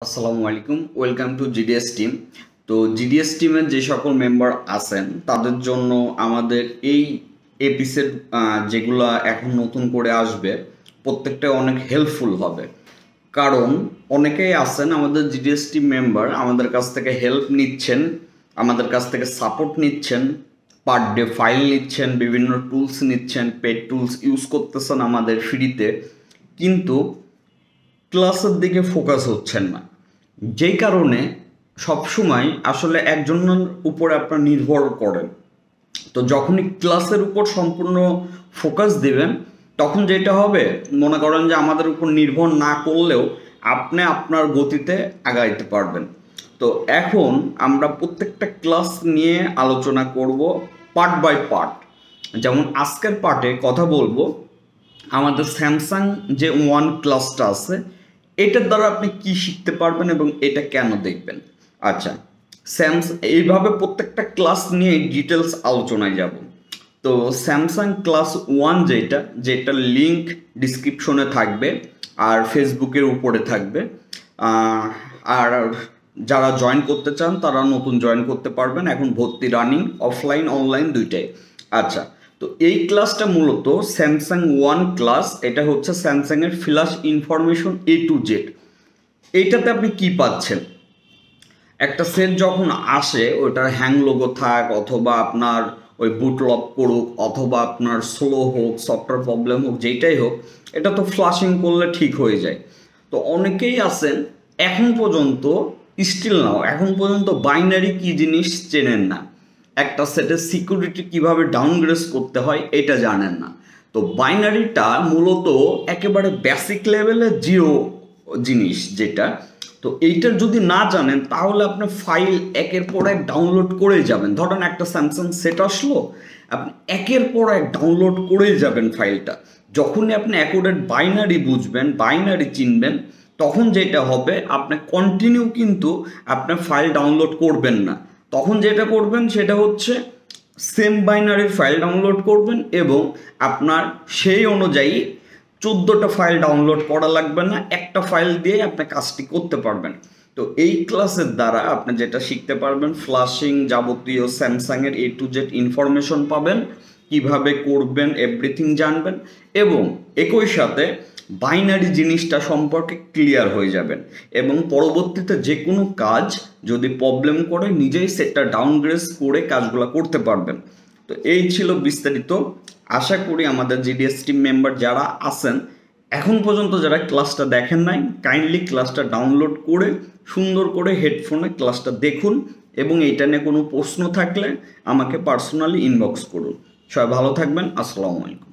আসসালামু আলাইকুম, welcome to GDS team. তো জিডিএস টিমের যে সকল মেম্বার আছেন তাদের জন্য আমাদের এই এপিসোড যেগুলো এখন নতুন করে আসবে প্রত্যেকটা অনেক হেল্পফুল হবে। কারণ অনেকেই আছেন আমাদের জিডিএস টিম মেম্বার, আমাদের কাছ থেকে হেল্প নিচ্ছেন, আমাদের কাছ থেকে সাপোর্ট নিচ্ছেন, পার ডে ফাইল নিচ্ছেন, বিভিন্ন টুলস নিচ্ছেন, পেড টুলস ইউজ করতেছেন আমাদের ফ্রিতে, কিন্তু ক্লাসের দিকে ফোকাস হচ্ছেন না। যেই কারণে সবসময় আসলে একজনের উপরে আপনার নির্ভর করেন। তো যখনই ক্লাসের উপর সম্পূর্ণ ফোকাস দিবেন তখন যেটা হবে, মনে করেন যে আমাদের উপর নির্ভর না করলেও আপনি আপনার গতিতে আগাইতে পারবেন। তো এখন আমরা প্রত্যেকটা ক্লাস নিয়ে আলোচনা করব পার্ট বাই পার্ট। যেমন আজকের পার্টে কথা বলবো আমাদের স্যামসাং যে ওয়ান ক্লাসটা আছে এটার দ্বারা আপনি কি শিখতে পারবেন এবং এটা কেন দেখবেন। আচ্ছা, এইভাবে প্রত্যেকটা ক্লাস নিয়ে ডিটেলস আলোচনায় যাব। তো স্যামসাং ক্লাস ওয়ান যেটা লিঙ্ক ডিসক্রিপশনে থাকবে আর ফেসবুকের উপরে থাকবে। আর যারা জয়েন করতে চান তারা নতুন জয়েন করতে পারবেন, এখন ভর্তি রানিং, অফলাইন অনলাইন দুইটাই। আচ্ছা, তো এই ক্লাসটা মূলত স্যামসাং ওয়ান ক্লাস। এটা হচ্ছে স্যামসাংয়ের flash information A to Z। এইটাতে আপনি কি পাচ্ছেন, একটা সেট যখন আসে ওইটার হ্যাং লোগো থাক অথবা আপনার ওই বুট লক করুক অথবা আপনার স্লো হোক, সফটওয়্যার প্রবলেম হোক, যেটাই হোক, এটা তো ফ্লাশিং করলে ঠিক হয়ে যায়। তো অনেকেই আছেন এখন পর্যন্ত এখন পর্যন্ত বাইনারি কি জিনিস চেনেন না, একটা সেটের সিকিউরিটি কিভাবে ডাউনগ্রেড করতে হয় এটা জানেন না। তো বাইনারিটা মূলত একেবারে বেসিক লেভেলের জিরো জিনিস যেটা। তো এইটা যদি না জানেন তাহলে আপনি ফাইল একের পর এক ডাউনলোড করে যাবেন। ধরেন একটা স্যামসাং সেট আসলো, আপনি একের পর এক ডাউনলোড করেই যাবেন ফাইলটা। যখনই আপনি অ্যাকুরেট বাইনারি বুঝবেন, বাইনারি চিনবেন, তখন যেটা হবে আপনি কন্টিনিউ কিন্তু আপনি ফাইল ডাউনলোড করবেন না। তখন যেটা করবেন সেটা হচ্ছে সেম বাইনারির ফাইল ডাউনলোড করবেন এবং আপনার সেই অনুযায়ী 14টা ফাইল ডাউনলোড করা লাগবে না, একটা ফাইল দিয়ে আপনি কাজটি করতে পারবেন। তো এই ক্লাসের দ্বারা আপনি যেটা শিখতে পারবেন, ফ্লাশিং যাবতীয় স্যামসাংয়ের A to Z ইনফরমেশন পাবেন, কিভাবে করবেন এভরিথিং জানবেন এবং একই সাথে বাইনারি জিনিসটা সম্পর্কে ক্লিয়ার হয়ে যাবেন এবং পরবর্তীতে যে কোনো কাজ যদি প্রবলেম করে নিজেই সেটটা ডাউনগ্রেড করে কাজগুলো করতে পারবেন। তো এই ছিল বিস্তারিত। আশা করি আমাদের জিডিএস টিম মেম্বার যারা আছেন এখন পর্যন্ত যারা ক্লাসটা দেখেন নাই, কাইন্ডলি ক্লাসটা ডাউনলোড করে সুন্দর করে হেডফোনে ক্লাসটা দেখুন এবং এইটা নিয়ে কোনো প্রশ্ন থাকলে আমাকে পার্সোনালি ইনবক্স করুন। সবাই ভালো থাকবেন। আসসালামু আলাইকুম।